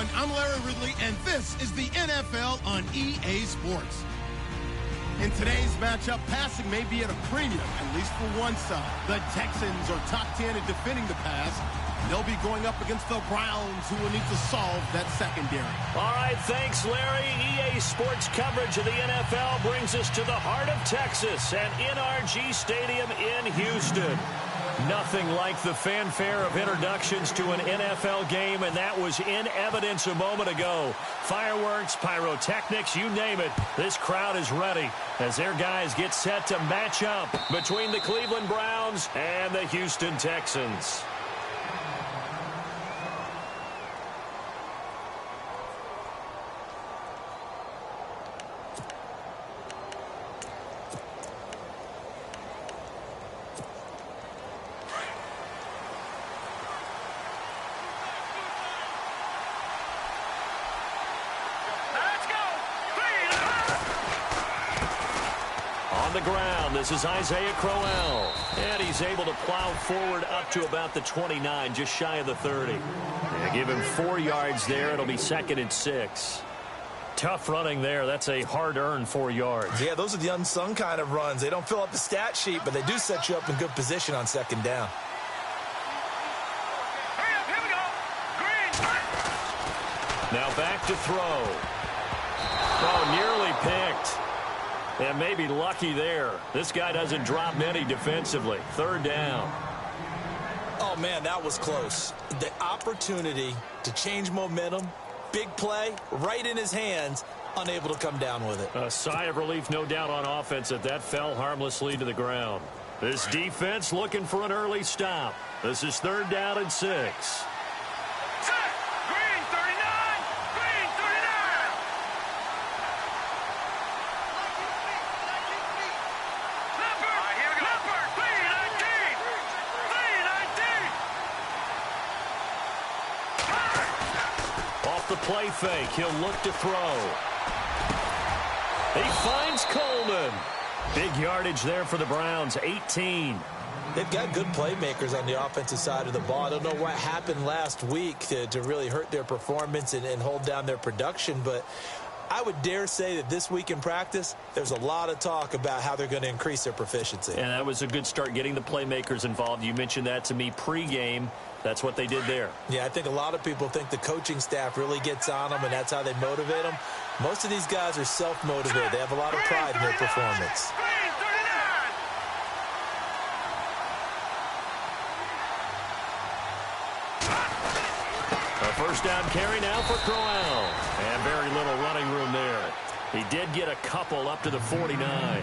everyone. I'm Larry Ridley, and this is the NFL on EA Sports. In today's matchup, passing may be at a premium, at least for one side. The Texans are top 10 at defending the pass. They'll be going up against the Browns, who will need to solve that secondary. All right, thanks, Larry. EA Sports coverage of the NFL brings us to the heart of Texas and NRG Stadium in Houston. Nothing like the fanfare of introductions to an NFL game, and that was in evidence a moment ago. Fireworks, pyrotechnics, you name it. This crowd is ready as their guys get set to match up between the Cleveland Browns and the Houston Texans. On the ground, this is Isaiah Crowell, and he's able to plow forward up to about the 29, just shy of the 30. Yeah, give him 4 yards there. It'll be 2nd and 6. Tough running there. That's a hard-earned 4 yards. Yeah, those are the unsung kind of runs. They don't fill up the stat sheet, but they do set you up in good position on 2nd down. Here we go. Green. Now back to throw. Oh, nearly picked. And maybe lucky there. This guy doesn't drop many defensively. 3rd down. Oh, man, that was close. The opportunity to change momentum, big play, right in his hands, unable to come down with it. A sigh of relief, no doubt, on offense that fell harmlessly to the ground. This defense looking for an early stop. This is 3rd down and 6. The play fake. He'll look to throw. He finds Coleman. Big yardage there for the Browns, 18. They've got good playmakers on the offensive side of the ball. I don't know what happened last week to really hurt their performance and hold down their production, but I would dare say that this week in practice, there's a lot of talk about how they're going to increase their proficiency. And that was a good start, getting the playmakers involved. You mentioned that to me pregame. That's what they did there. Yeah, I think a lot of people think the coaching staff really gets on them, and that's how they motivate them. Most of these guys are self-motivated. They have a lot of pride in their performance. A 1st down carry now for Crowell. And very little running room there. He did get a couple up to the 49.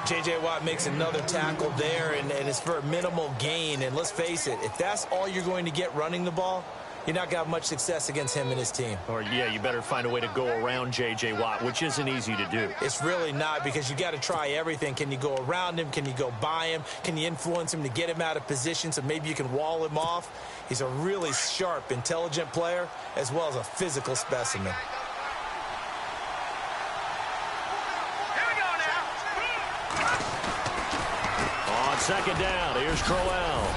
J.J. Watt makes another tackle there, and it's for a minimal gain. And let's face it, if that's all you're going to get running the ball, you're not going to have much success against him and his team. Or, yeah, you better find a way to go around J.J. Watt, which isn't easy to do. It's really not, because you got to try everything. Can you go around him? Can you go by him? Can you influence him to get him out of position so maybe you can wall him off? He's a really sharp, intelligent player, as well as a physical specimen. On 2nd down, here's Crowell.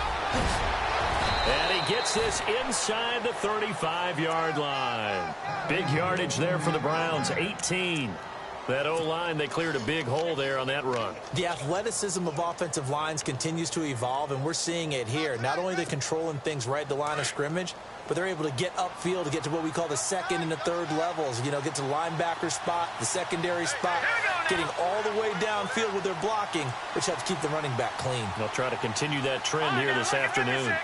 And he gets this inside the 35-yard line. Big yardage there for the Browns, 18. That O-line, they cleared a big hole there on that run. The athleticism of offensive lines continues to evolve, and we're seeing it here. Not only are they controlling things right at the line of scrimmage, but they're able to get upfield to get to what we call the 2nd and the 3rd levels. You know, get to the linebacker spot, the secondary spot, getting all the way downfield with their blocking, which helps keep the running back clean. They'll try to continue that trend here this afternoon.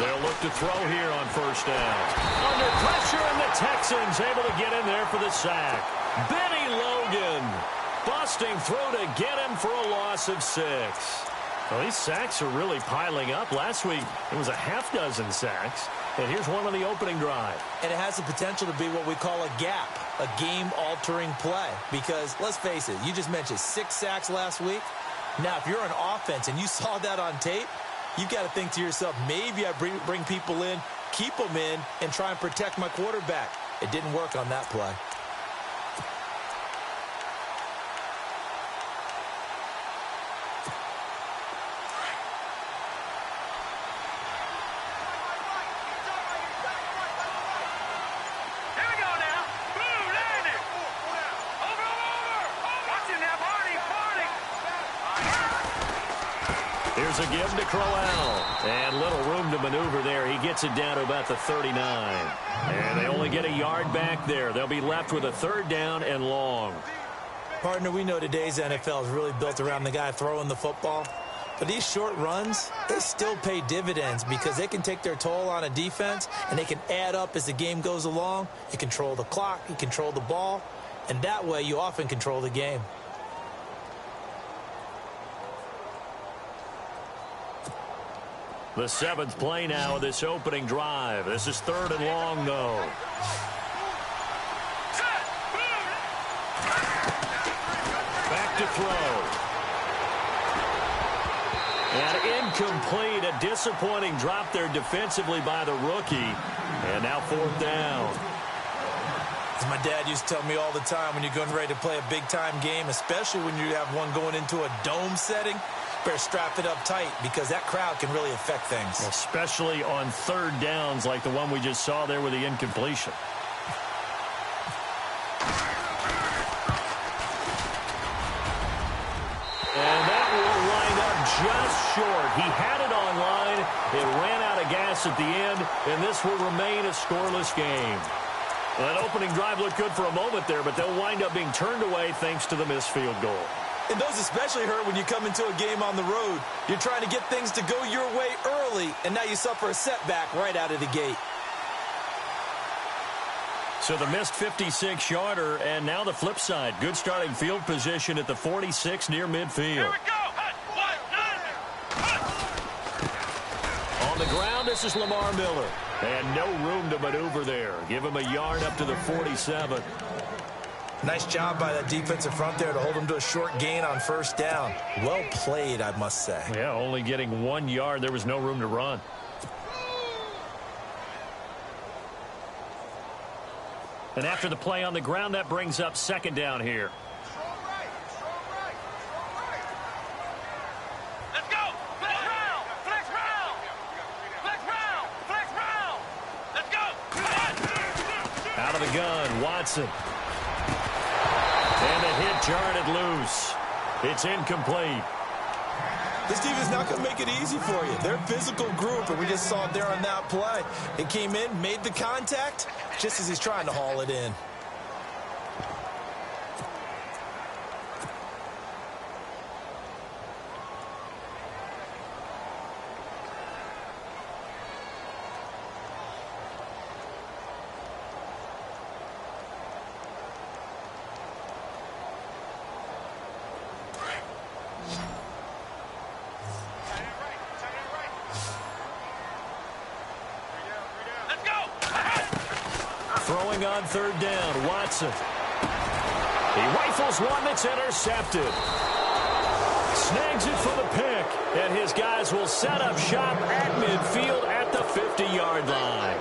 They'll look to throw here on 1st down. Under pressure, and the Texans able to get in there for the sack. Benny Logan busting through to get him for a loss of 6. Well, these sacks are really piling up. Last week, it was a half-dozen sacks. And here's one on the opening drive. And it has the potential to be what we call a gap, a game-altering play. Because, let's face it, you just mentioned 6 sacks last week. Now, if you're an offense and you saw that on tape, you've got to think to yourself, maybe I bring people in, keep them in, and try and protect my quarterback. It didn't work on that play. Here's a give to Crowell. And little room to maneuver there. He gets it down to about the 39. And they only get a yard back there. They'll be left with a 3rd down and long. Partner, we know today's NFL is really built around the guy throwing the football. But these short runs, they still pay dividends because they can take their toll on a defense and they can add up as the game goes along. You control the clock, you control the ball, and that way you often control the game. The 7th play now of this opening drive. This is 3rd and long, though. Back to throw. And incomplete. A disappointing drop there defensively by the rookie. And now 4th down. As my dad used to tell me all the time, when you're getting ready to play a big-time game, especially when you have one going into a dome setting, better strap it up tight because that crowd can really affect things. Especially on 3rd downs like the one we just saw there with the incompletion. And that will line up just short. He had it on line. It ran out of gas at the end, and this will remain a scoreless game. Well, that opening drive looked good for a moment there, but they'll wind up being turned away thanks to the missed field goal. And those especially hurt when you come into a game on the road. You're trying to get things to go your way early, and now you suffer a setback right out of the gate. So the missed 56-yarder, and now the flip side. Good starting field position at the 46 near midfield. Here we go. On the ground, this is Lamar Miller. And no room to maneuver there. Give him a yard up to the 47. Nice job by that defensive front there to hold him to a short gain on 1st down. Well played, I must say. Yeah, only getting 1 yard. There was no room to run. And after the play on the ground, that brings up 2nd down here. Let's go. Flex round. Flex round. Flex round. Flex round. Let's go. Out of the gun, Watson. And the hit jarred it loose. It's incomplete. This defense not going to make it easy for you. They're a physical group, and we just saw it there on that play. It came in, made the contact, just as he's trying to haul it in. Throwing on 3rd down, Watson. He rifles one that's intercepted. Snags it for the pick, and his guys will set up shop at midfield at the 50-yard line.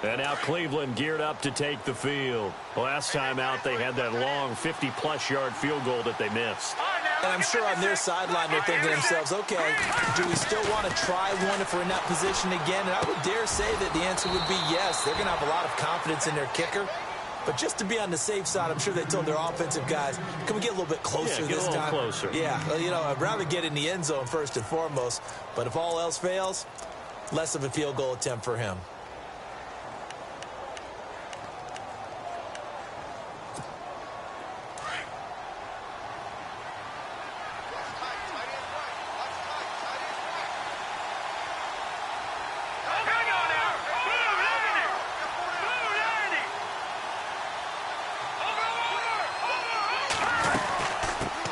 And now Cleveland geared up to take the field. Last time out, they had that long 50-plus yard field goal that they missed. And I'm sure on their sideline they're thinking to themselves, okay, do we still want to try one if we're in that position again? And I would dare say that the answer would be yes. They're going to have a lot of confidence in their kicker. But just to be on the safe side, I'm sure they told their offensive guys, can we get a little bit closer this time? Closer. Yeah, you know, I'd rather get in the end zone first and foremost. But if all else fails, less of a field goal attempt for him.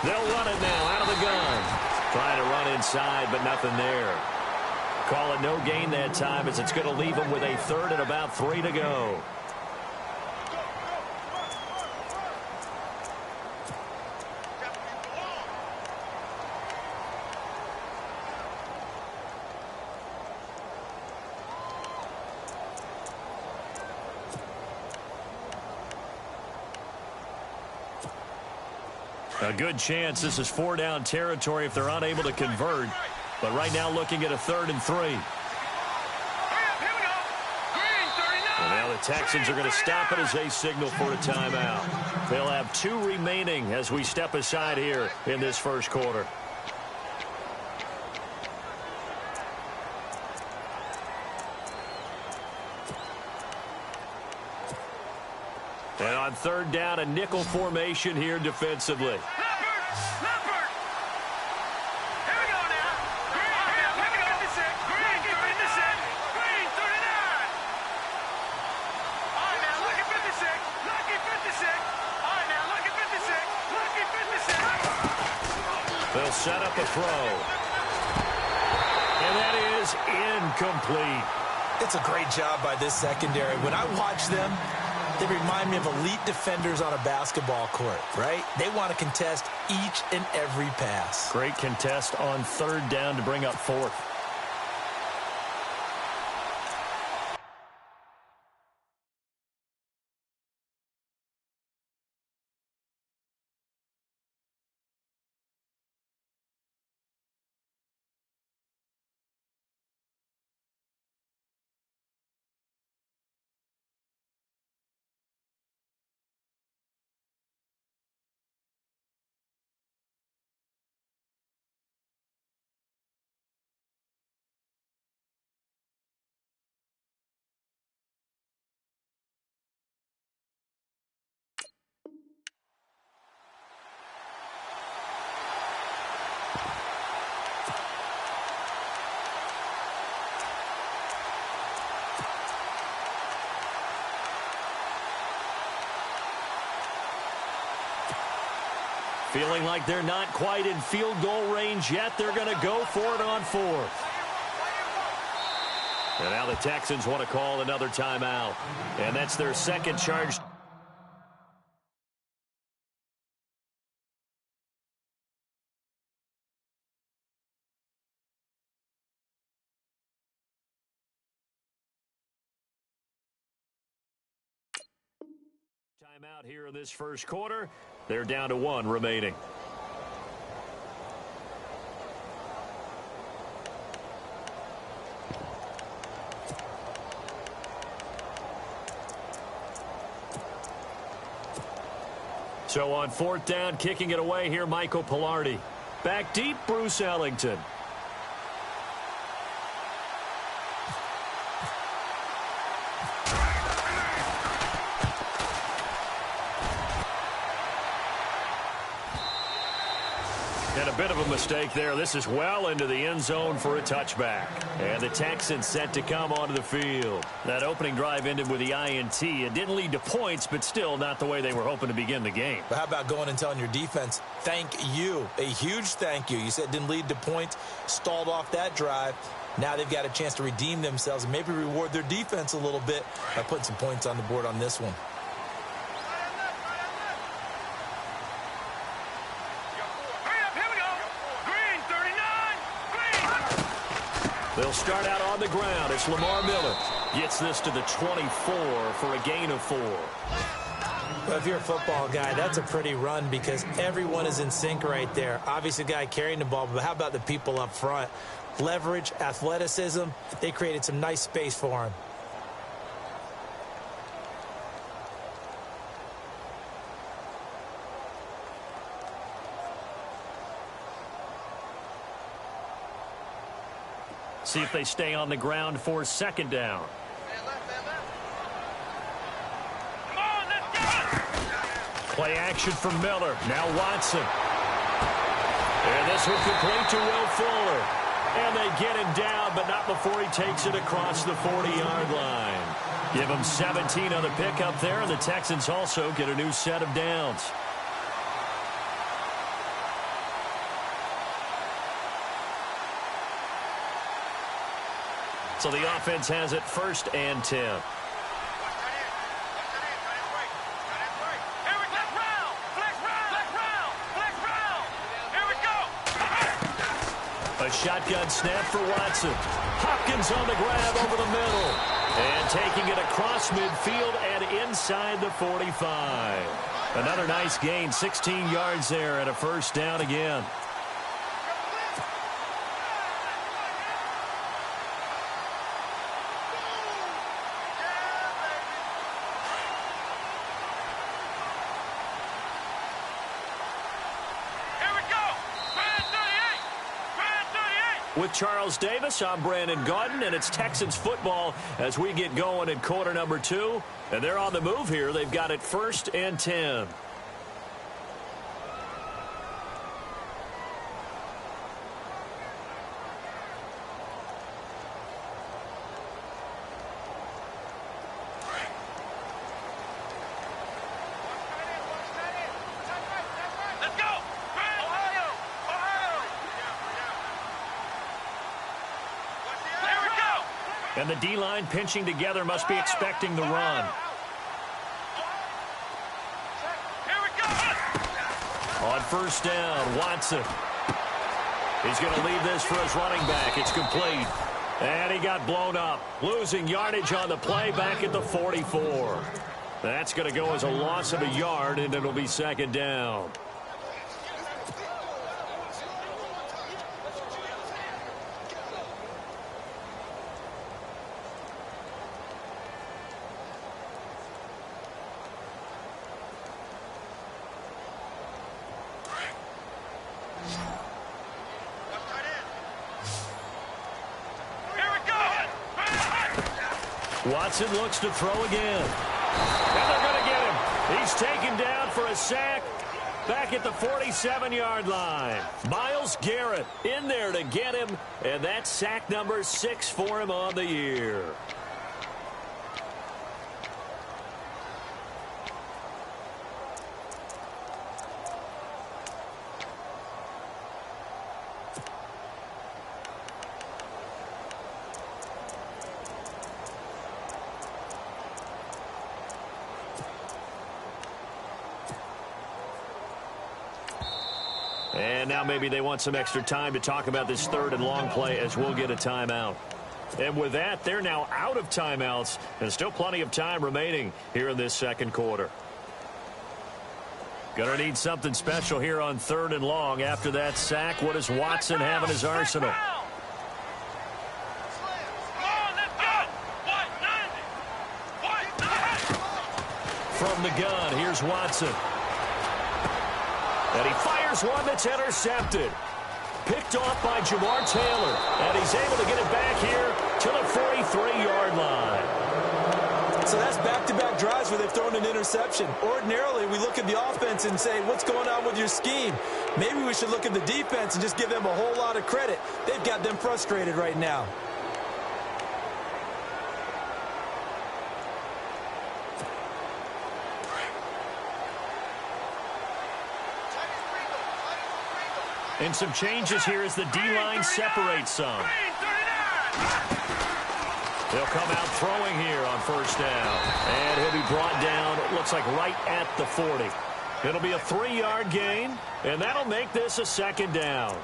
They'll run it now out of the gun. Trying to run inside, but nothing there. Call it no gain that time as it's going to leave them with a 3rd and about 3 to go. A good chance this is 4-down territory if they're unable to convert. But right now looking at a 3rd and 3. And now the Texans are going to stop it as they signal for a timeout. They'll have 2 remaining as we step aside here in this first quarter. And on 3rd down, a nickel formation here defensively. They'll set up a throw. And that is incomplete. It's a great job by this secondary. When I watch them, they remind me of elite defenders on a basketball court, right? They want to contest each and every pass. Great contest on 3rd down to bring up 4th. Feeling like they're not quite in field goal range yet. They're going to go for it on 4th. And now the Texans want to call another timeout. And that's their 2nd charge. Timeout here in this first quarter. They're down to 1 remaining. So on 4th down, kicking it away here, Michael Pilardi. Back deep, Bruce Ellington. And a bit of a mistake there. This is well into the end zone for a touchback. And the Texans set to come onto the field. That opening drive ended with the INT. It didn't lead to points, but still not the way they were hoping to begin the game. But how about going and telling your defense, thank you, a huge thank you. You said it didn't lead to points, stalled off that drive. Now they've got a chance to redeem themselves and maybe reward their defense a little bit by putting some points on the board on this one. They'll start out on the ground. It's Lamar Miller. Gets this to the 24 for a gain of 4. Well, if you're a football guy, that's a pretty run because everyone is in sync right there. Obviously, the guy carrying the ball, but how about the people up front? Leverage, athleticism, they created some nice space for him. See if they stay on the ground for 2nd down. Play action from Miller. Now Watson. And this will complete to Will Fuller. And they get him down, but not before he takes it across the 40-yard line. Give him 17 on the pickup there, and the Texans also get a new set of downs. So the offense has it 1st and 10. A shotgun snap for Watson. Hopkins on the grab over the middle. And taking it across midfield and inside the 45. Another nice gain, 16 yards there and a first down again. With Charles Davis, I'm Brandon Gaudin, and it's Texans football as we get going in quarter number 2. And they're on the move here. They've got it 1st and 10. And the D-line pinching together must be expecting the run. On first down, Watson. He's going to leave this for his running back. It's complete. And he got blown up. Losing yardage on the play back at the 44. That's going to go as a loss of a yard, and it'll be 2nd down. Watson looks to throw again. And they're going to get him. He's taken down for a sack back at the 47-yard line. Myles Garrett in there to get him, and that's sack number 6 for him on the year. And now maybe they want some extra time to talk about this 3rd and long play as we'll get a timeout. And with that, they're now out of timeouts and still plenty of time remaining here in this 2nd quarter. Gonna need something special here on 3rd and long. After that sack, what does Watson have in his arsenal? From the gun, here's Watson. And he fires one that's intercepted. Picked off by Jamar Taylor. And he's able to get it back here to the 43-yard line. So that's back-to-back drives where they've thrown an interception. Ordinarily, we look at the offense and say, what's going on with your scheme? Maybe we should look at the defense and just give them a whole lot of credit. They've got them frustrated right now. And some changes here as the D-line separates some. They'll come out throwing here on first down. And he'll be brought down, it looks like right at the 40. It'll be a 3-yard gain, and that'll make this a 2nd down.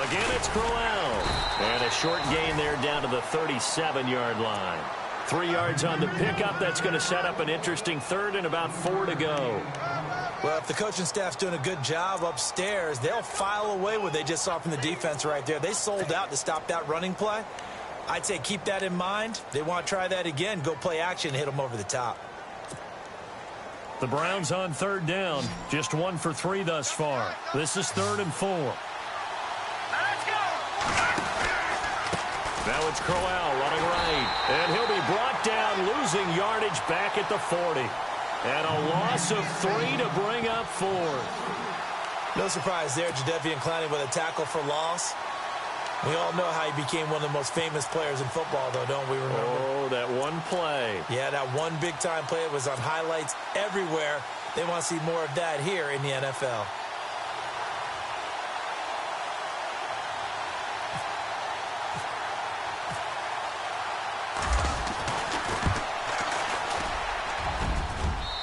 Again, it's Crowell. And a short gain there down to the 37-yard line. 3 yards on the pickup. That's going to set up an interesting 3rd and about 4 to go. Well, if the coaching staff's doing a good job upstairs, they'll file away what they just saw from the defense right there. They sold out to stop that running play. I'd say keep that in mind. They want to try that again. Go play action and hit them over the top. The Browns on 3rd down. Just 1 for 3 thus far. This is 3rd and 4. Now it's Crowell running right. And he'll be brought down, losing yardage back at the 40. And a loss of 3 to bring up 4th. No surprise there, Jadeveon Clowney with a tackle for loss. We all know how he became one of the most famous players in football, though, don't we remember? Oh, that one play. Yeah, that one big-time play. It was on highlights everywhere. They want to see more of that here in the NFL.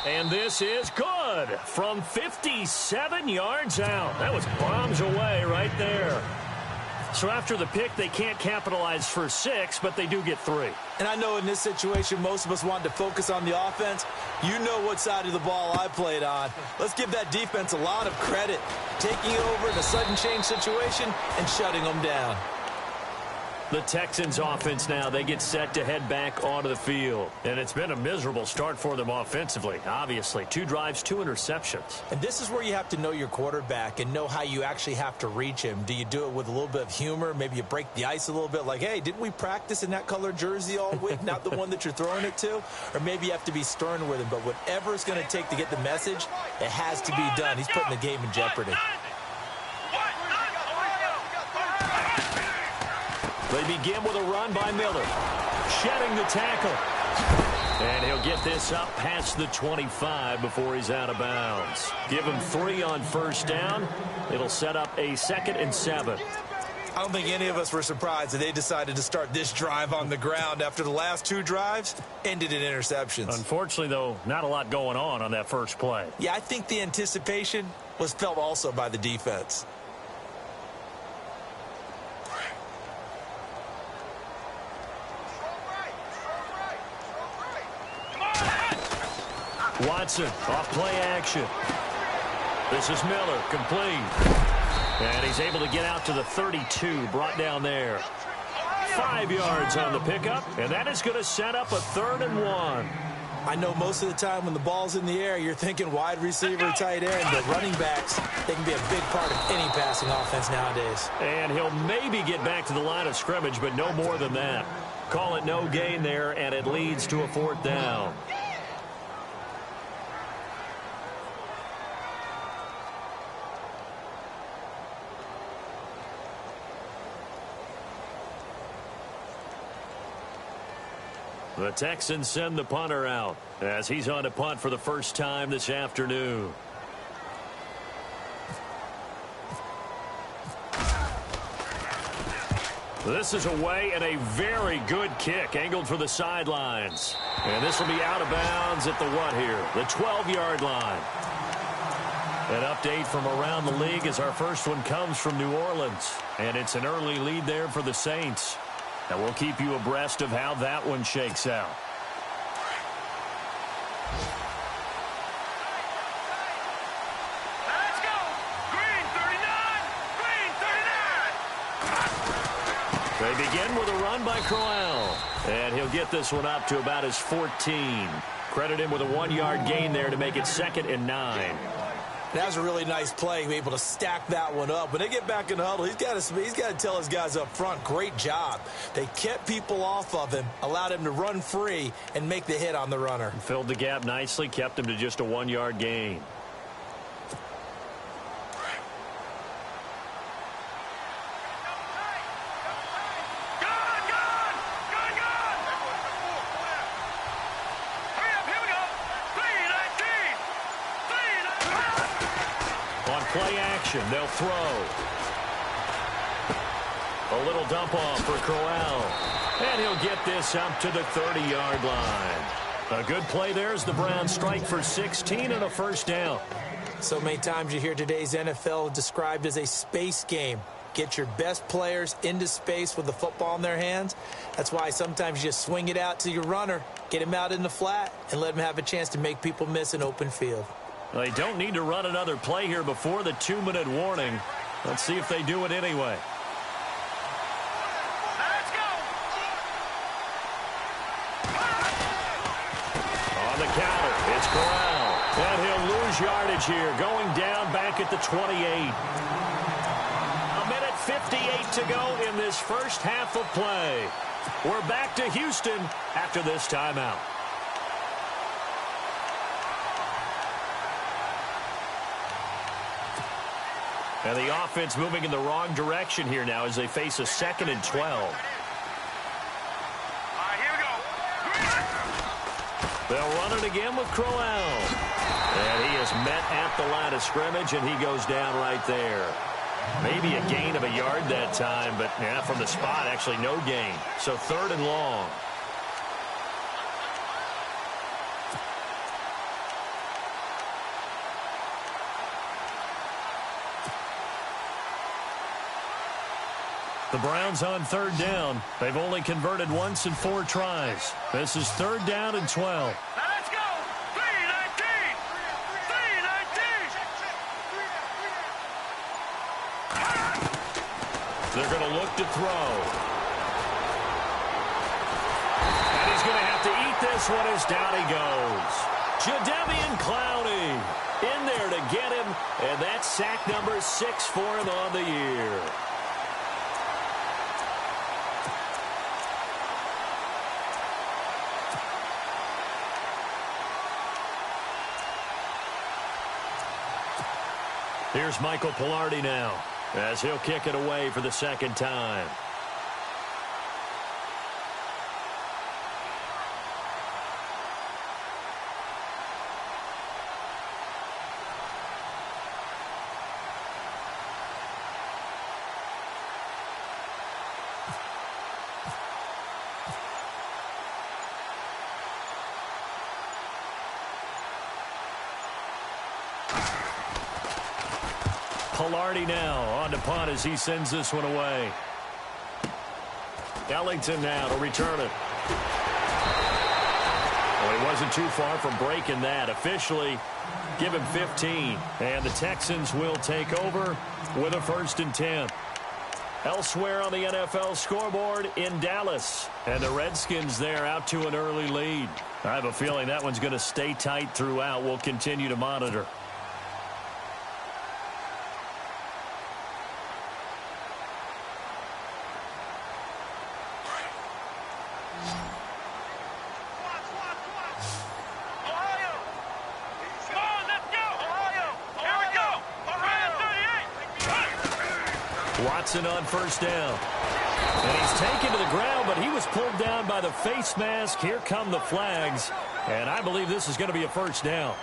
And this is good from 57 yards out. That was bombs away right there. So after the pick, they can't capitalize for 6, but they do get 3. And I know in this situation, most of us wanted to focus on the offense. You know what side of the ball I played on. Let's give that defense a lot of credit, taking it over in a sudden change situation and shutting them down. The Texans offense now, they get set to head back onto the field. And it's been a miserable start for them offensively, obviously. 2 drives, 2 interceptions. And this is where you have to know your quarterback and know how you actually have to reach him. Do you do it with a little bit of humor? Maybe you break the ice a little bit like, hey, didn't we practice in that color jersey all week? Not the one that you're throwing it to? Or maybe you have to be stern with him. But whatever it's going to take to get the message, it has to be done. He's putting the game in jeopardy. They begin with a run by Miller. Shedding the tackle. And he'll get this up past the 25 before he's out of bounds. Give him 3 on first down. It'll set up a 2nd and 7. I don't think any of us were surprised that they decided to start this drive on the ground after the last 2 drives ended in interceptions. Unfortunately, though, not a lot going on that first play. Yeah, I think the anticipation was felt also by the defense. Watson, off play action. This is Miller, complete. And he's able to get out to the 32, brought down there. 5 yards on the pickup, and that is going to set up a 3rd and 1. I know most of the time when the ball's in the air, you're thinking wide receiver, tight end, but running backs, they can be a big part of any passing offense nowadays. And he'll maybe get back to the line of scrimmage, but no more than that. Call it no gain there, and it leads to a 4th down. The Texans send the punter out as he's on to punt for the first time this afternoon. This is away and a very good kick angled for the sidelines. And this will be out of bounds at the what here? The 12-yard line. An update from around the league as our first one comes from New Orleans. And it's an early lead there for the Saints. And we'll keep you abreast of how that one shakes out. Let's go! Green 39! Green 39! They begin with a run by Crowell. And he'll get this one up to about his 14. Credit him with a 1-yard gain there to make it 2nd and 9. That was a really nice play, able to stack that one up. When they get back in the huddle, he's got to tell his guys up front, great job. They kept people off of him, allowed him to run free and make the hit on the runner. Filled the gap nicely, kept him to just a 1-yard gain. Play action. They'll throw. A little dump off for Crowell. And he'll get this up to the 30-yard line. A good play there as the Browns strike for 16 and a first down. So many times you hear today's NFL described as a space game. Get your best players into space with the football in their hands. That's why sometimes you just swing it out to your runner, get him out in the flat, and let him have a chance to make people miss an open field. They don't need to run another play here before the 2-minute warning. Let's see if they do it anyway. Let's go! On the counter, it's Corral. And he'll lose yardage here, going down back at the 28. A minute 58 to go in this first half of play. We're back to Houston after this timeout. And the offense moving in the wrong direction here now as they face a 2nd and 12. All right, here we go. They'll run it again with Crowell. And he is met at the line of scrimmage, and he goes down right there. Maybe a gain of a yard that time, but yeah, from the spot, actually no gain. So 3rd and long. The Browns on 3rd down. They've only converted once in 4 tries. This is 3rd down and 12. Let's go! 3-19! 3-19! They're going to look to throw. And he's going to have to eat this one as down he goes. Jadeveon Clowney in there to get him, and that's sack number 6 for him on the year. Here's Michael Pilardi now, as he'll kick it away for the 2nd time. Pilardi now on to punt as he sends this one away. Ellington now to return it. Well, he wasn't too far from breaking that. Officially, give him 15. And the Texans will take over with a 1st and 10. Elsewhere on the NFL scoreboard in Dallas. And the Redskins there out to an early lead. I have a feeling that one's going to stay tight throughout. We'll continue to monitor. Watson on 1st down. And he's taken to the ground, but he was pulled down by the face mask. Here come the flags. And I believe this is going to be a 1st down.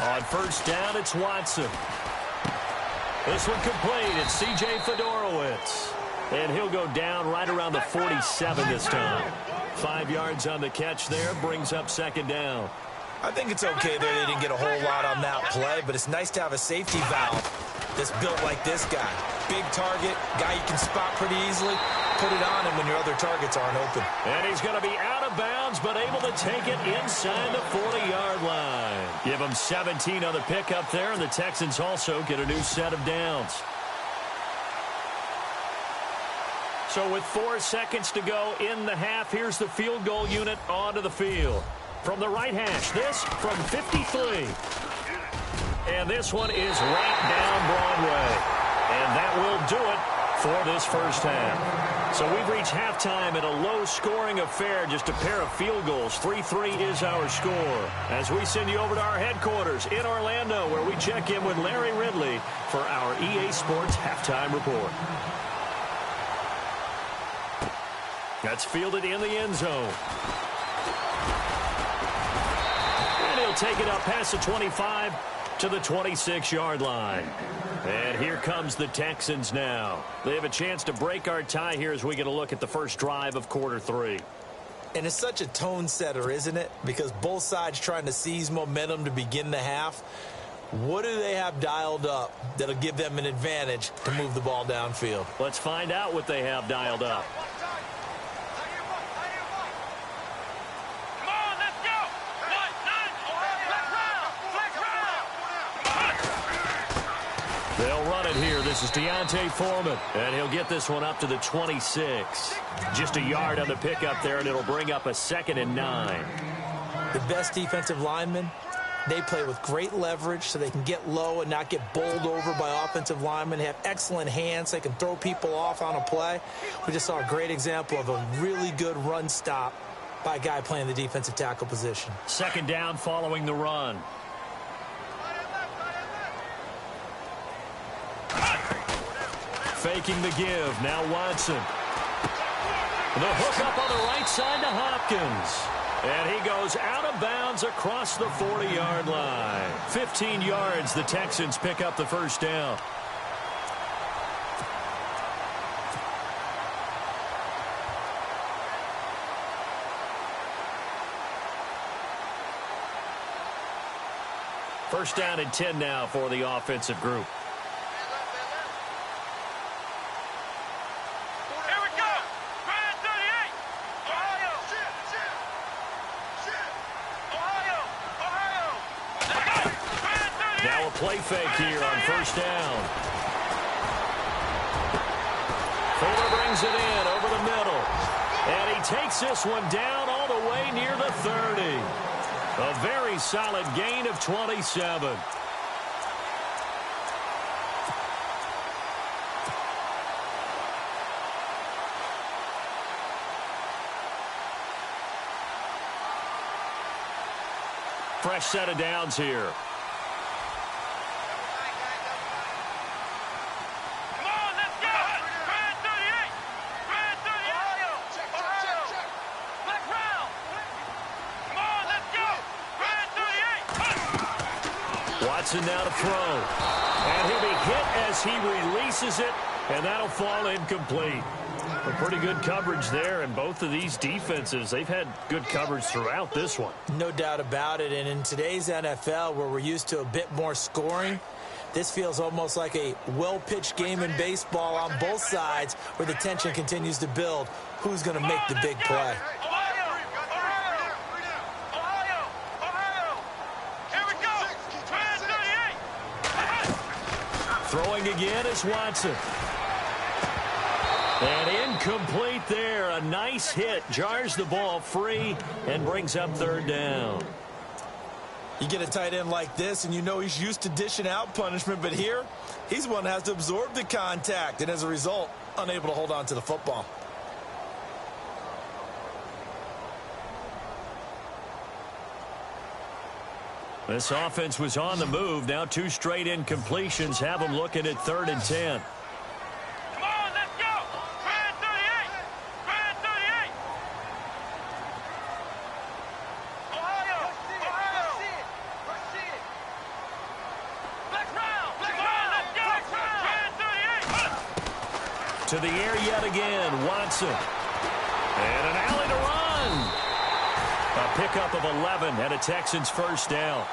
On 1st down, it's Watson. This one complete. It's C.J. Fedorowicz. And he'll go down right around the 47 this time. 5 yards on the catch there. Brings up 2nd down. I think it's okay there they didn't get a whole lot on that play, but it's nice to have a safety valve that's built like this guy. Big target, guy you can spot pretty easily. Put it on him when your other targets aren't open. And he's going to be out of bounds, but able to take it inside the 40-yard line. Give him 17 on the pickup there, and the Texans also get a new set of downs. So with 4 seconds to go in the half, here's the field goal unit onto the field. From the right hash, this from 53. And this one is right down Broadway. And that will do it for this 1st half. So we've reached halftime in a low-scoring affair, just a pair of field goals. 3-3 is our score. As we send you over to our headquarters in Orlando, where we check in with Larry Ridley for our EA Sports Halftime Report. That's fielded in the end zone. And he'll take it up past the 25 to the 26-yard line. And here comes the Texans now. They have a chance to break our tie here as we get a look at the first drive of quarter 3. And it's such a tone setter, isn't it? Because both sides trying to seize momentum to begin the half. What do they have dialed up that'll give them an advantage to move the ball downfield? Let's find out what they have dialed up. They'll run it here. This is Deontay Foreman, and he'll get this one up to the 26. Just a yard on the pickup there, and it'll bring up a 2nd and 9. The best defensive linemen, They play with great leverage so they can get low and not get bowled over by offensive linemen. They have excellent hands. They can throw people off on a play. We just saw a great example of a really good run stop by a guy playing the defensive tackle position. Second down following the run. Faking the give. Now Watson. The hook up on the right side to Hopkins. And he goes out of bounds across the 40-yard line. 15 yards, the Texans pick up the first down. First down and 10 now for the offensive group. Play fake here on first down. Fuller brings it in over the middle. And he takes this one down all the way near the 30. A very solid gain of 27. Fresh set of downs here. Watson now to throw. And he'll be hit as he releases it, and that'll fall incomplete. A pretty good coverage there, and both of these defenses, they've had good coverage throughout this one. No doubt about it, and in today's NFL, where we're used to a bit more scoring, this feels almost like a well-pitched game in baseball on both sides where the tension continues to build. Who's going to make the big play? Throwing again is Watson. And incomplete there. A nice hit. Jars the ball free and brings up third down. You get a tight end like this, and you know he's used to dishing out punishment, but here, he's one that has to absorb the contact, and as a result, unable to hold on to the football. This offense was on the move. Now two straight incompletions have them looking at 3rd and 10. Come on, let's go! Brand 38! Brand 38! Ohio! Ohio! Flex round! Come on, let's go! Brand 38! To the air yet again, Watson. And an alley to run. A pickup of 11 and a Texans first down.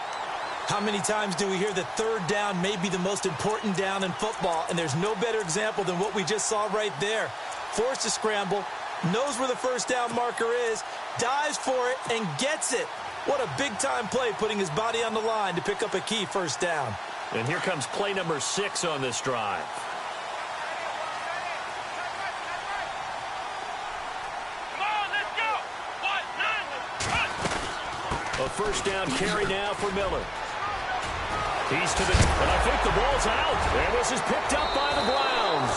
How many times do we hear that third down may be the most important down in football, and there's no better example than what we just saw right there. Forced to scramble, knows where the first down marker is, dives for it, and gets it. What a big-time play, putting his body on the line to pick up a key first down. And here comes play number 6 on this drive. A first down carry now for Miller. He's to the, and I think the ball's out. And this is picked up by the Browns.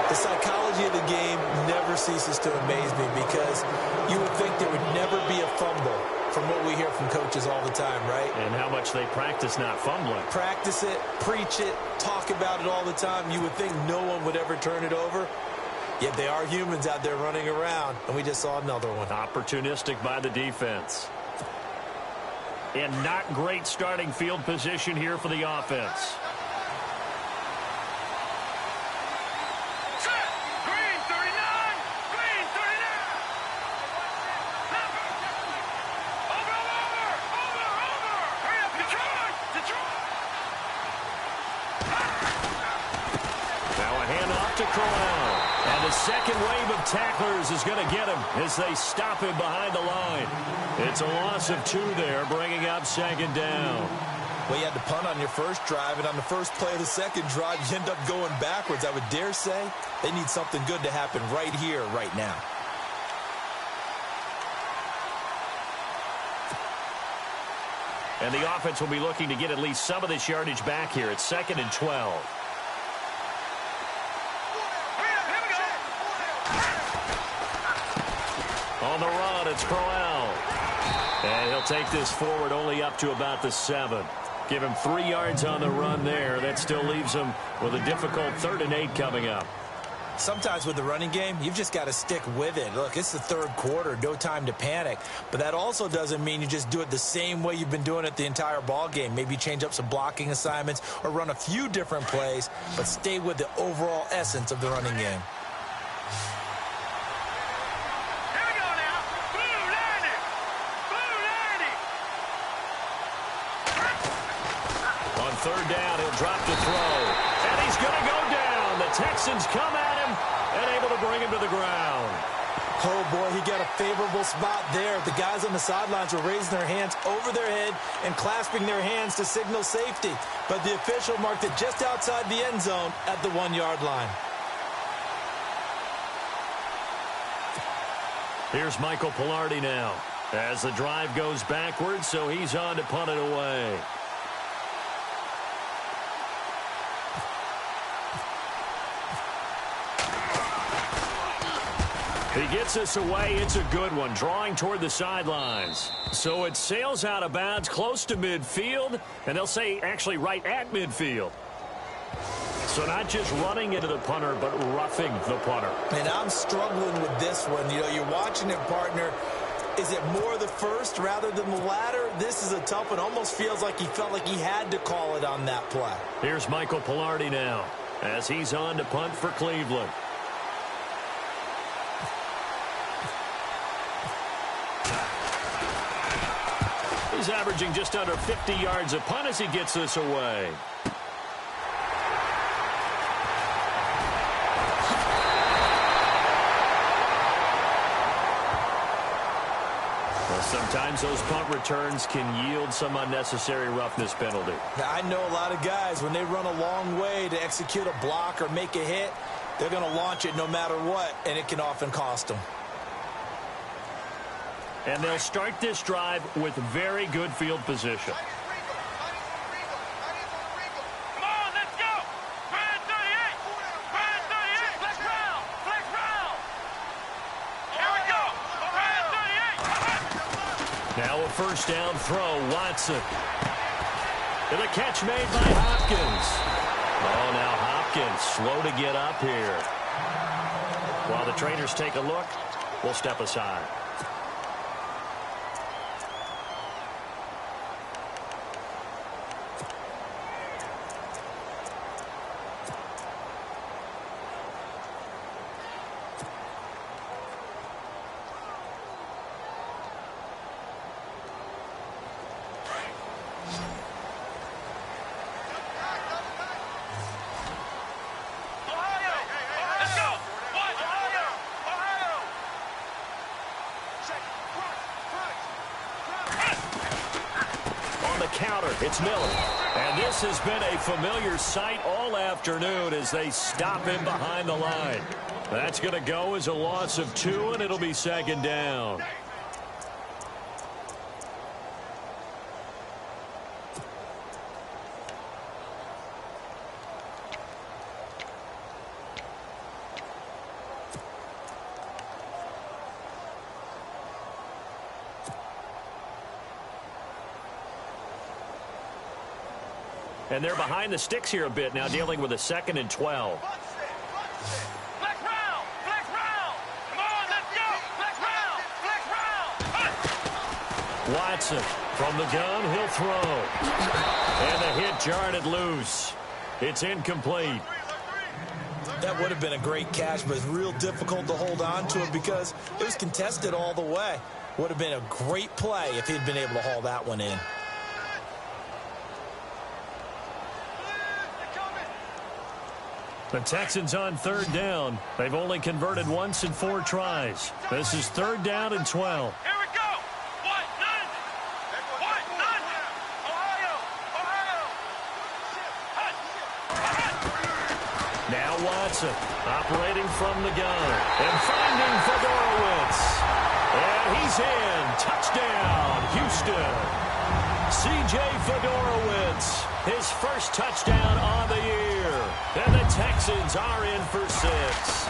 The psychology of the game never ceases to amaze me, because you would think there would never be a fumble from what we hear from coaches all the time, right? And how much they practice not fumbling. Practice it, preach it, talk about it all the time. You would think no one would ever turn it over. Yet they are humans out there running around, and we just saw another one. Opportunistic by the defense. And not great starting field position here for the offense. Green 39! Green 39! Over! Hurry up, Detroit! Now a handoff to Corral. And the second wave of tacklers is going to get him as they stop him behind the line. It's a loss of 2 there, bringing up second down. Well, you had to punt on your first drive, and on the first play of the second drive, you end up going backwards. I would dare say they need something good to happen right here, right now. And the offense will be looking to get at least some of this yardage back here. It's 2nd and 12. On the run, it's Crowell. And he'll take this forward only up to about the 7. Give him 3 yards on the run there. That still leaves him with a difficult 3rd and 8 coming up. Sometimes with the running game, you've just got to stick with it. Look, it's the 3rd quarter, no time to panic. But that also doesn't mean you just do it the same way you've been doing it the entire ball game. Maybe change up some blocking assignments or run a few different plays, but stay with the overall essence of the running game. Here we go now. Blue landing. Blue landing. On 3rd down, he'll drop to throw. And he's going to go down. The Texans come at him and able to bring him to the ground. Oh, boy, he got a favorable spot there. The guys on the sidelines were raising their hands over their head and clasping their hands to signal safety. But the official marked it just outside the end zone at the 1-yard line. Here's Michael Pilardi now as the drive goes backwards, so he's on to punt it away. He gets this away. It's a good one, drawing toward the sidelines. So it sails out of bounds close to midfield, and they'll say actually right at midfield. So not just running into the punter, but roughing the punter. And I'm struggling with this one. You know, you're watching it, partner. Is it more the first rather than the latter? This is a tough one. Almost feels like he felt like he had to call it on that play. Here's Michael Pilardi now as he's on to punt for Cleveland. He's averaging just under 50 yards a punt as he gets this away. Well, sometimes those punt returns can yield some unnecessary roughness penalty. Now, I know a lot of guys, when they run a long way to execute a block or make a hit, they're going to launch it no matter what, and it can often cost them. And they'll start this drive with very good field position. Come on, let's go. Brand 38. Brand 38. Flex round. Flex round. Here we go. Brand 38. Now a 1st down throw, Watson. And a catch made by Hopkins. Oh, now Hopkins slow to get up here. While the trainers take a look, we'll step aside. It's Miller. And this has been a familiar sight all afternoon as they stop him behind the line. That's going to go as a loss of 2, and it'll be 2nd down. And they're behind the sticks here a bit now, dealing with a 2nd and 12. Flex round. Flex round. Come on, let's go. Flex round. Flex round. Watson from the gun, he'll throw. And the hit jarred it loose. It's incomplete. That would have been a great catch, but it's real difficult to hold on to it because it was contested all the way. Would have been a great play if he'd been able to haul that one in. The Texans on 3rd down. They've only converted once in 4 tries. This is 3rd down and 12. Here we go. 1-0. 1-0. Ohio. Ohio. Now Watson operating from the gun and finding Fedorowicz. And he's in. Touchdown, Houston. C.J. Fedorowicz, his first touchdown on the year. And the Texans are in for 6.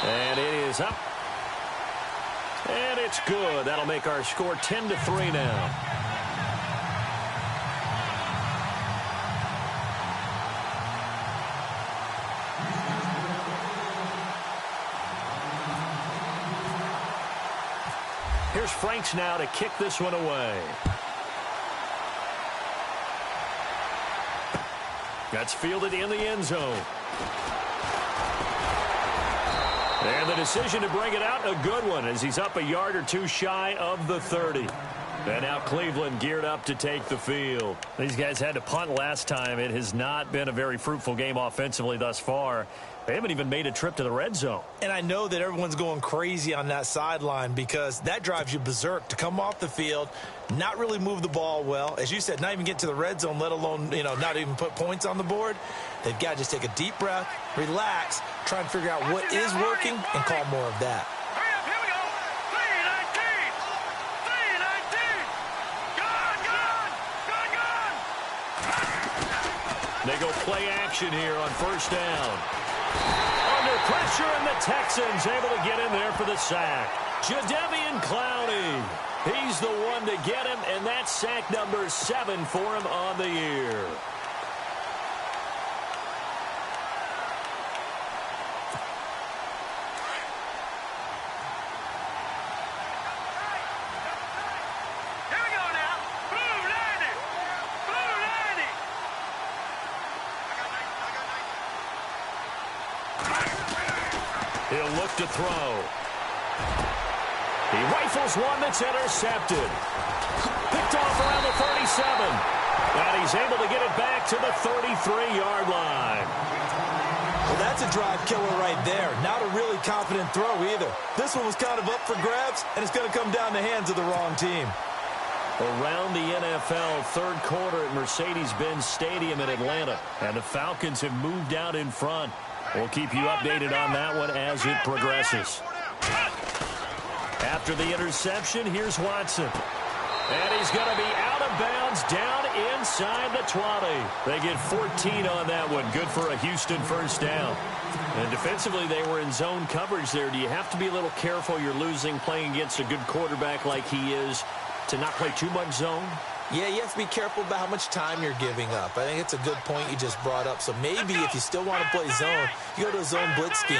And it is up. And it's good. That'll make our score 10-3 now. Here's Franks now to kick this one away. That's fielded in the end zone. And the decision to bring it out, a good one, as he's up a yard or two shy of the 30. And now Cleveland geared up to take the field. These guys had to punt last time. It has not been a very fruitful game offensively thus far. They haven't even made a trip to the red zone. And I know that everyone's going crazy on that sideline because that drives you berserk to come off the field, not really move the ball well. As you said, not even get to the red zone, let alone, not even put points on the board. They've got to just take a deep breath, relax, try and figure out what is working and call more of that. They go play action here on first down. Under pressure, and the Texans able to get in there for the sack. Jadeveon Clowney. He's the one to get him, and that's sack number 7 for him on the year. He'll look to throw. He rifles one that's intercepted. Picked off around the 37. And he's able to get it back to the 33-yard line. Well, that's a drive killer right there. Not a really confident throw either. This one was kind of up for grabs, and it's going to come down the hands of the wrong team. Around the NFL, third quarter at Mercedes-Benz Stadium in Atlanta. And the Falcons have moved out in front. We'll keep you updated on that one as it progresses. After the interception, here's Watson. And he's going to be out of bounds down inside the 20. They get 14 on that one. Good for a Houston first down. And defensively, they were in zone coverage there. Do you have to be a little careful? You're losing playing against a good quarterback like he is to not play too much zone? Yeah, you have to be careful about how much time you're giving up. I think it's a good point you just brought up. So maybe if you still want to play zone, you go to a zone blitz scheme.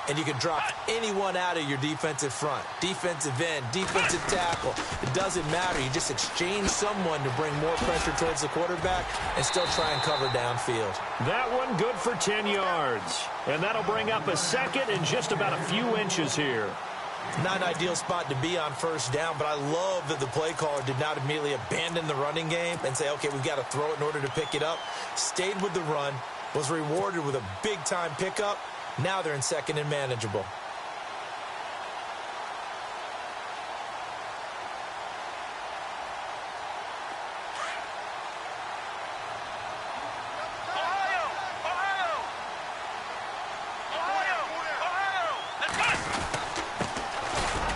And you can drop anyone out of your defensive front. Defensive end, defensive tackle. It doesn't matter. You just exchange someone to bring more pressure towards the quarterback and still try and cover downfield. That one good for 10 yards. And that'll bring up a second and just about a few inches here. Not an ideal spot to be on first down, but I love that the play caller did not immediately abandon the running game and say, okay, we've got to throw it in order to pick it up. Stayed with the run, was rewarded with a big-time pickup. Now they're in second and manageable.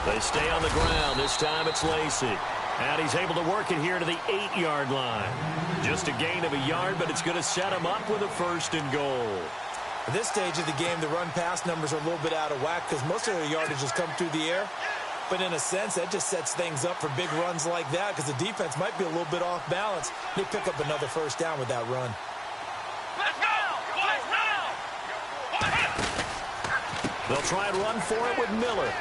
They stay on the ground. This time it's Lacy. And he's able to work it here to the 8-yard line. Just a gain of a yard, but it's going to set him up with a first and goal. At this stage of the game, the run-pass numbers are a little bit out of whack because most of their yardage has come through the air. But in a sense, that just sets things up for big runs like that because the defense might be a little bit off balance. They pick up another first down with that run. Let's go! They'll try and run for it with Miller.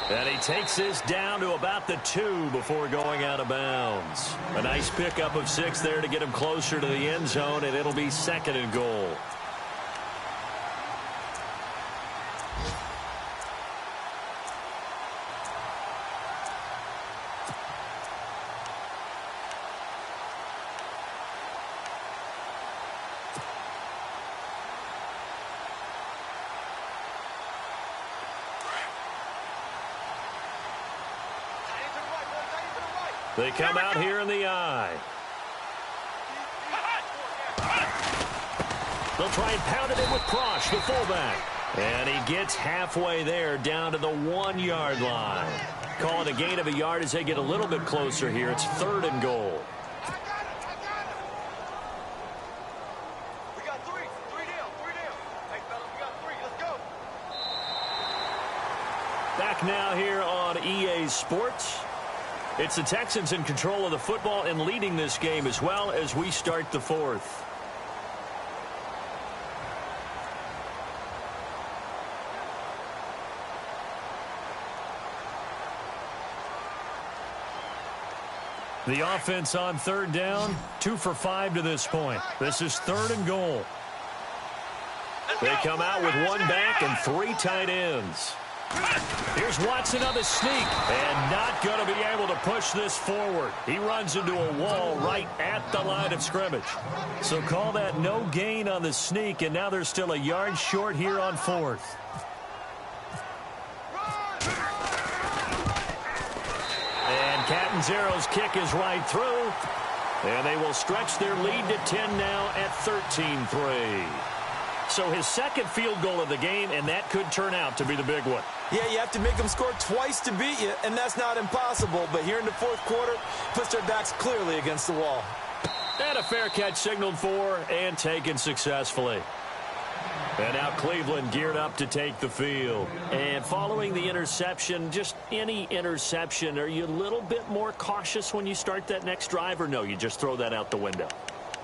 And he takes this down to about the 2 before going out of bounds. A nice pickup of 6 there to get him closer to the end zone, and it'll be second and goal. They come out here in the eye. They'll try and pound it in with Prosh, the fullback. And he gets halfway there down to the 1-yard line. Call it a gain of a yard as they get a little bit closer here. It's 3rd and goal. We got three. Three down. Hey, fellas, we got 3. Let's go. Back now here on EA Sports. It's the Texans in control of the football and leading this game as well as we start the 4th. The offense on 3rd down, 2 for 5 to this point. This is 3rd and goal. They come out with 1 back and 3 tight ends. Here's Watson on the sneak, and not going to be able to push this forward. He runs into a wall right at the line of scrimmage. So call that no gain on the sneak, and now they're still a yard short here on 4th. And Catanzaro's kick is right through, and they will stretch their lead to 10 now at 13-3. So his 2nd field goal of the game, and that could turn out to be the big one. Yeah, you have to make them score twice to beat you, and that's not impossible. But here in the 4th quarter, puts their backs clearly against the wall. And a fair catch signaled for and taken successfully. And now Cleveland geared up to take the field. And following the interception, just any interception, are you a little bit more cautious when you start that next drive, or no, you just throw that out the window?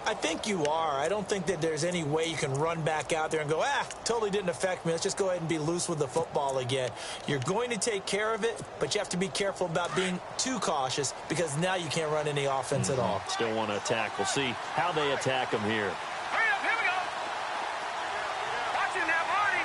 I think you are. I don't think that there's any way you can run back out there and go, totally didn't affect me. Let's just go ahead and be loose with the football again. You're going to take care of it, but you have to be careful about being too cautious because now you can't run any offense at all. Still want to attack. We'll see how they attack them here. Hurry up, here we go. Watch him now, Barney.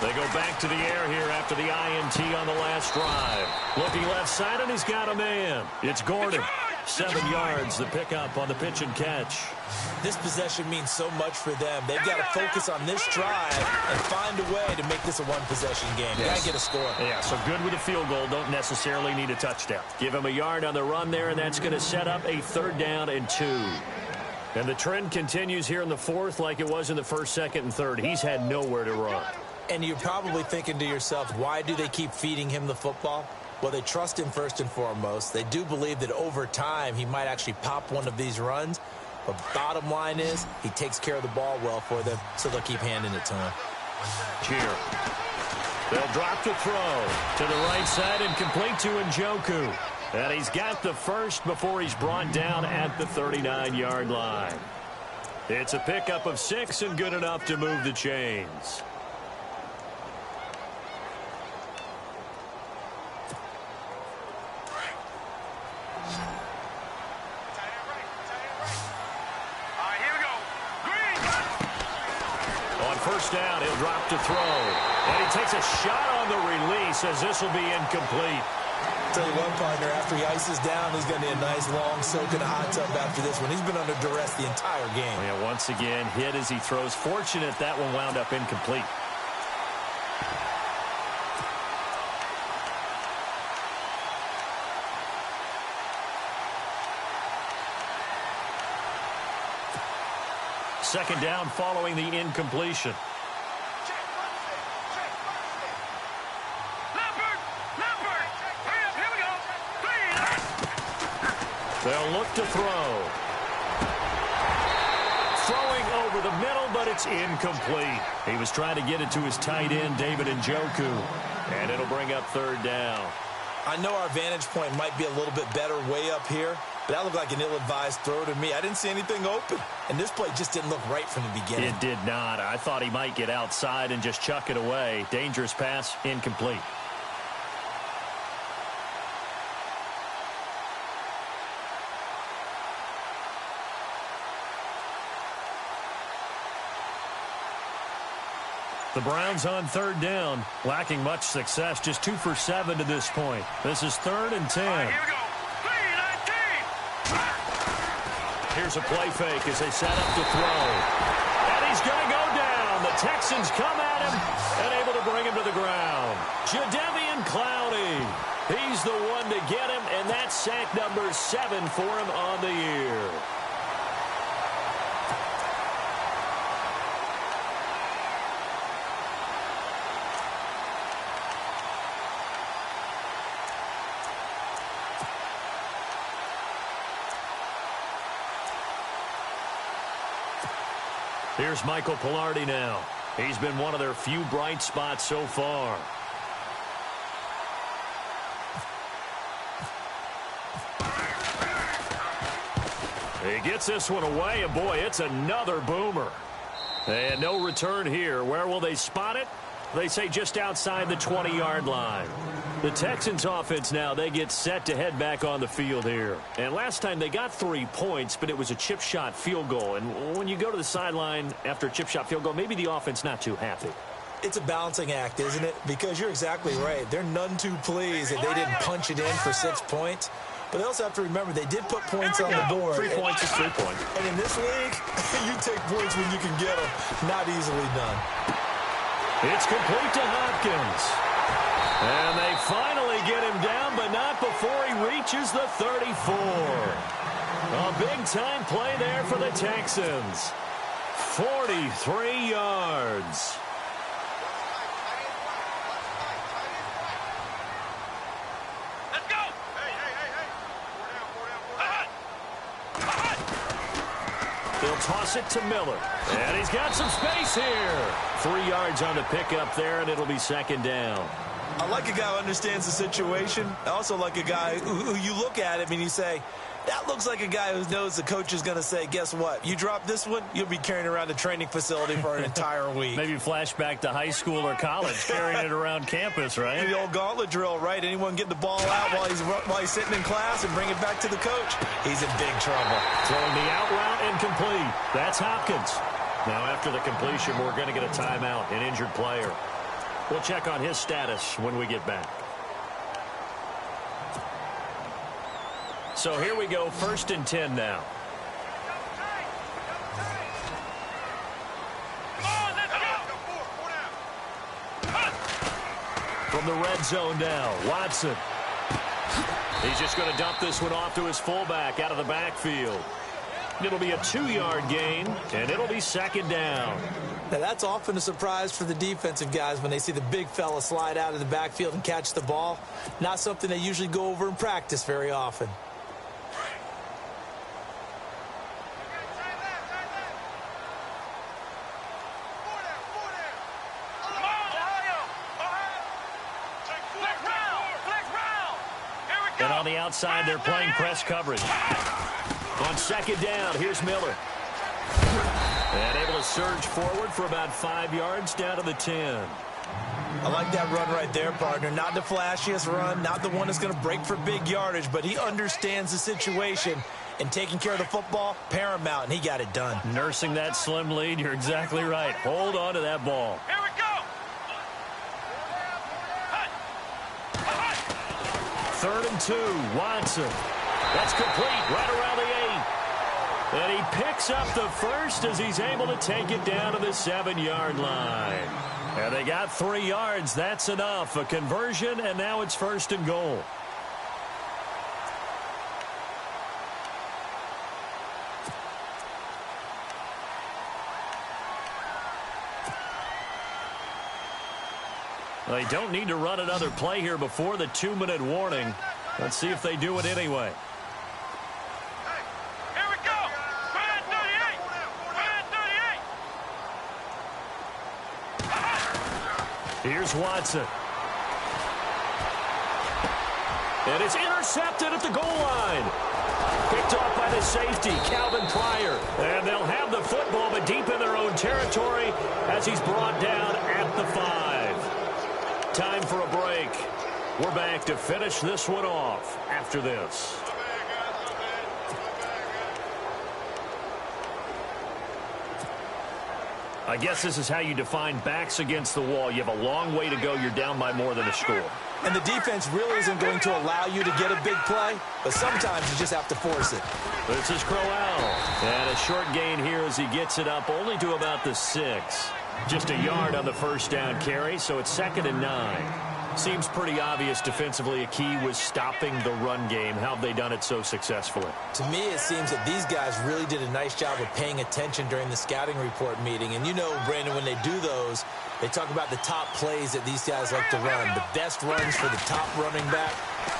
They go back to the air here after the INT on the last drive. Looking left side, and he's got a man. It's Gordon. 7 yards, the pickup on the pitch and catch. This possession means so much for them. They've got to focus on this drive and find a way to make this a one-possession game. Yes. Got to get a score. Yeah, so good with a field goal. Don't necessarily need a touchdown. Give him a yard on the run there, and that's going to set up a 3rd down and 2. And the trend continues here in the 4th like it was in the 1st, 2nd, and 3rd. He's had nowhere to run. And you're probably thinking to yourself, why do they keep feeding him the football? Well, they trust him first and foremost. They do believe that over time he might actually pop one of these runs. But bottom line is he takes care of the ball well for them, so they'll keep handing it to him. Cheer. They'll drop the throw to the right side and complete to Njoku. And he's got the first before he's brought down at the 39-yard line. It's a pickup of 6 and good enough to move the chains. First down, he'll drop to throw. And he takes a shot on the release as this will be incomplete. Tell you what, partner, after he ices down, he's going to need a nice long soak in a hot tub after this one. He's been under duress the entire game. Yeah, once again, hit as he throws. Fortunate that one wound up incomplete. Second down following the incompletion. They'll look to throw. Throwing over the middle, but it's incomplete. He was trying to get it to his tight end, David Njoku. And it'll bring up 3rd down. I know our vantage point might be a little bit better way up here, but that looked like an ill-advised throw to me. I didn't see anything open, and this play just didn't look right from the beginning. It did not. I thought he might get outside and just chuck it away. Dangerous pass, incomplete. The Browns on 3rd down, lacking much success, just 2 for 7 to this point. This is 3rd and 10. Here we go. 3-19. Here's a play fake as they set up to throw. And he's going to go down. The Texans come at him and able to bring him to the ground. Jadeveon Clowney. He's the one to get him, and that's sack number 7 for him on the year. Here's Michael Pilardi now. He's been one of their few bright spots so far. He gets this one away, and boy, it's another boomer. And no return here. Where will they spot it? They say just outside the 20-yard line. The Texans offense now, they get set to head back on the field here. And last time they got 3 points, but it was a chip shot field goal. And when you go to the sideline after a chip shot field goal, maybe the offense not too happy. It's a balancing act, isn't it? Because you're exactly right. They're none too pleased that they didn't punch it in for 6 points. But they also have to remember they did put points on the board. 3 points is 3 points. And in this league, you take points when you can get them. Not easily done. It's complete to Hopkins. And they finally get him down, but not before he reaches the 34. A big-time play there for the Texans. 43 yards. They'll toss it to Miller. And he's got some space here. 3 yards on the pickup there, and it'll be second down. I like a guy who understands the situation. I also like a guy who you look at him and you say, that looks like a guy who knows the coach is going to say, guess what? You drop this one, you'll be carrying around the training facility for an entire week. Maybe flashback to high school or college, carrying it around campus, right? The old gauntlet drill, right? Anyone get the ball out while he's sitting in class and bring it back to the coach? He's in big trouble. Throwing the out route incomplete. That's Hopkins. Now after the completion, we're going to get a timeout, an injured player. We'll check on his status when we get back. So here we go, 1st and 10 now. From the red zone now, Watson. He's just going to dump this one off to his fullback out of the backfield. It'll be a 2-yard gain, and it'll be second down. Now, that's often a surprise for the defensive guys when they see the big fella slide out of the backfield and catch the ball. Not something they usually go over in practice very often. And on the outside, they're playing press coverage. On second down, here's Miller. And able to surge forward for about 5 yards down to the 10. I like that run right there, partner. Not the flashiest run, not the one that's going to break for big yardage, but he understands the situation, and taking care of the football, paramount, and he got it done. Nursing that slim lead, you're exactly right. Hold on to that ball. Here we go. 3rd and 2, Watson. That's complete right around the 8. And he picks up the first as he's able to take it down to the 7-yard line. And they got 3 yards. That's enough. A conversion, and now it's 1st and goal. They don't need to run another play here before the 2-minute warning. Let's see if they do it anyway. Here we go. Red 38. Red 38. Here's Watson. And it's intercepted at the goal line. Picked off by the safety, Calvin Pryor. And they'll have the football, but deep in their own territory as he's brought down at the 5. Time for a break. We're back to finish this one off after this. I guess this is how you define backs against the wall. You have a long way to go. You're down by more than a score. And the defense really isn't going to allow you to get a big play, but sometimes you just have to force it. This is Crowell. And a short gain here as he gets it up only to about the 6. Just a yard on the first down carry, so it's 2nd and 9. Seems pretty obvious defensively a key was stopping the run game. How have they done it so successfully? To me, it seems that these guys really did a nice job of paying attention during the scouting report meeting. And you know, Brandon, when they do those, they talk about the top plays that these guys like to run. The best runs for the top running back,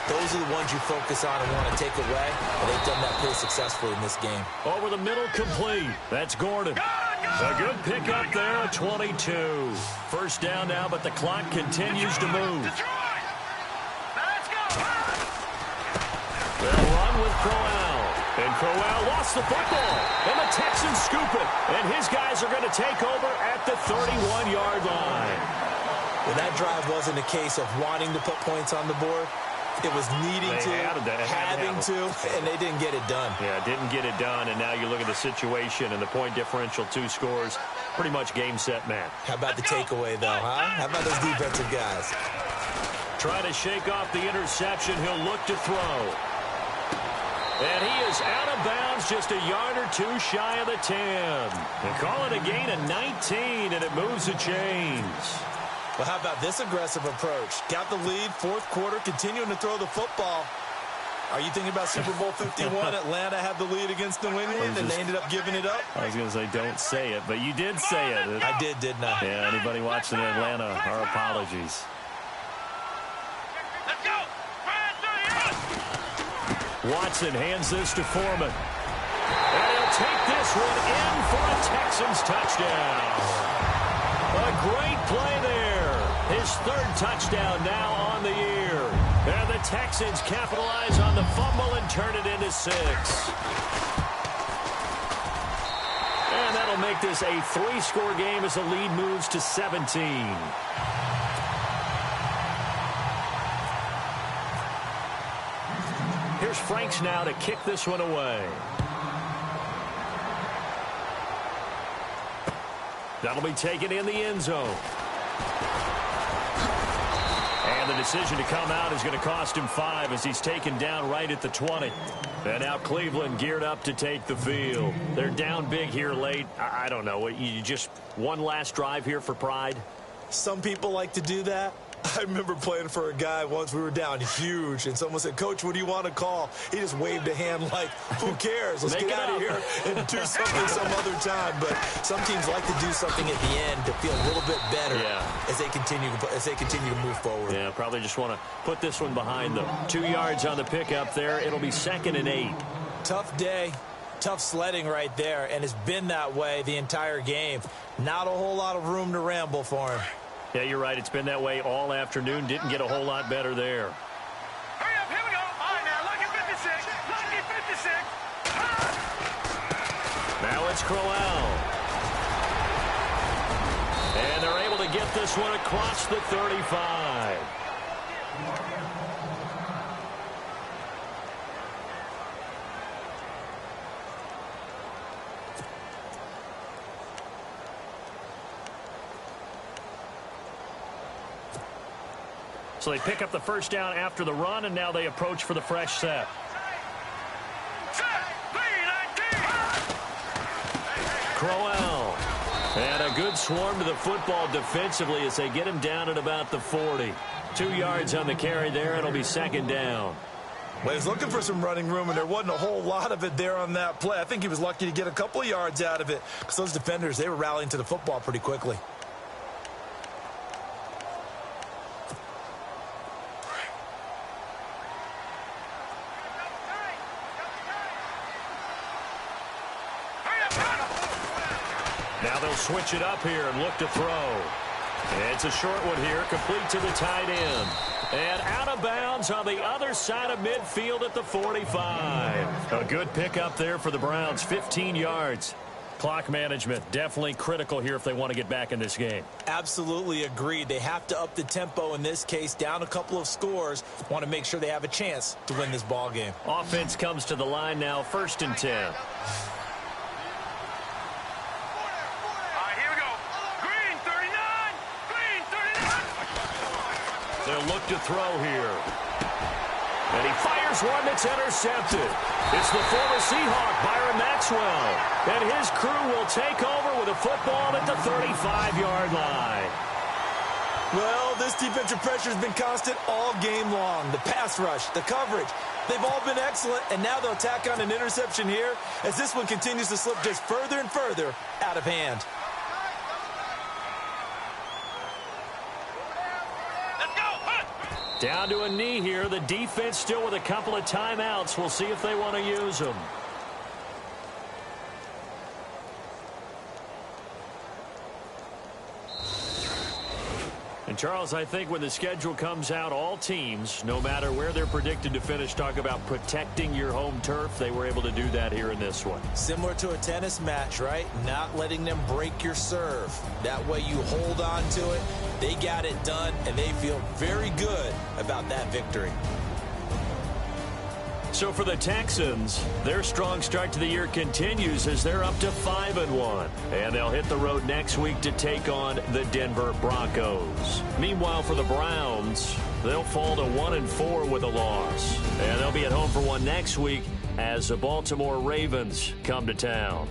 those are the ones you focus on and want to take away. And they've done that pretty successfully in this game. Over the middle, complete. That's Gordon. A good pickup there at 22. First down now, but the clock continues to move. They'll run with Crowell. And Crowell lost the football. And the Texans scoop it. And his guys are going to take over at the 31-yard line. Well, that drive wasn't a case of wanting to put points on the board. It was needing having to, and they didn't get it done. Yeah, didn't get it done, and now you look at the situation and the point differential, 2 scores, pretty much game, set, match. How about the takeaway, though, huh? How about those defensive guys? Trying to shake off the interception. He'll look to throw. And he is out of bounds, just a yard or 2 shy of the 10. They call it a gain of 19, and it moves the chains. Well, how about this aggressive approach? Got the lead, fourth quarter, continuing to throw the football. Are you thinking about Super Bowl 51? Atlanta had the lead against New England, and they ended up giving it up? I was going to say, don't say it, but you did say it. I did, didn't I? Yeah, anybody watching Atlanta, our apologies. Let's go. Watson hands this to Foreman. And he'll take this one in for a Texans touchdown. A great play there. His 3rd touchdown now on the year. And the Texans capitalize on the fumble and turn it into 6. And that'll make this a 3-score game as the lead moves to 17. Here's Franks now to kick this one away. That'll be taken in the end zone. And the decision to come out is going to cost him 5 as he's taken down right at the 20. And now Cleveland geared up to take the field. They're down big here late. I don't know. You just one last drive here for pride? Some people like to do that. I remember playing for a guy once. We were down huge, and someone said, "Coach, what do you want to call?" He just waved a hand like, who cares? Let's get out of here and do something some other time. But some teams like to do something at the end to feel a little bit better as they continue to move forward. Yeah, probably just want to put this one behind them. 2 yards on the pickup there. It'll be 2nd and 8. Tough day. Tough sledding right there, and it's been that way the entire game. Not a whole lot of room to ramble for him. Yeah, you're right. It's been that way all afternoon. Didn't get a whole lot better there. Hurry up, here we go. All right, now, lucky 56. Lucky 56. Now it's Crowell. And they're able to get this one across the 35. So they pick up the first down after the run, and now they approach for the fresh set. Crowell. And a good swarm to the football defensively as they get him down at about the 40. 2 yards on the carry there. It'll be 2nd down. Well, he was looking for some running room, and there wasn't a whole lot of it there on that play. I think he was lucky to get a couple of yards out of it because those defenders, they were rallying to the football pretty quickly. Now they'll switch it up here and look to throw. It's a short one here, complete to the tight end. And out of bounds on the other side of midfield at the 45. A good pickup there for the Browns, 15 yards. Clock management, definitely critical here if they want to get back in this game. Absolutely agreed. They have to up the tempo in this case, down a couple of scores. Want to make sure they have a chance to win this ball game. Offense comes to the line now, 1st and 10. They'll look to throw here. And he fires one that's intercepted. It's the former Seahawk, Byron Maxwell. And his crew will take over with a football at the 35-yard line. Well, this defensive pressure has been constant all game long. The pass rush, the coverage, they've all been excellent. And now they'll tack on an interception here as this one continues to slip just further and further out of hand. Down to a knee here. The defense still with a couple of timeouts. We'll see if they want to use them. And, Charles, I think when the schedule comes out, all teams, no matter where they're predicted to finish, talk about protecting your home turf. They were able to do that here in this one. Similar to a tennis match, right? Not letting them break your serve. That way you hold on to it. They got it done, and they feel very good about that victory. So for the Texans, their strong start to the year continues as they're up to 5-1. And they'll hit the road next week to take on the Denver Broncos. Meanwhile, for the Browns, they'll fall to 1-4 with a loss. And they'll be at home for one next week as the Baltimore Ravens come to town.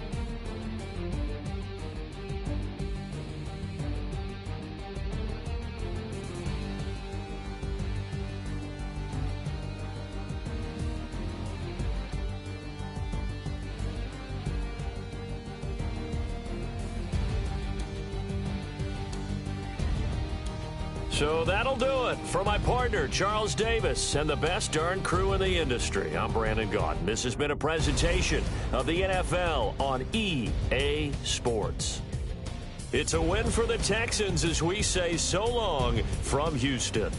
So that'll do it for my partner, Charles Davis, and the best darn crew in the industry. I'm Brandon Gaudin. This has been a presentation of the NFL on EA Sports. It's a win for the Texans as we say so long from Houston.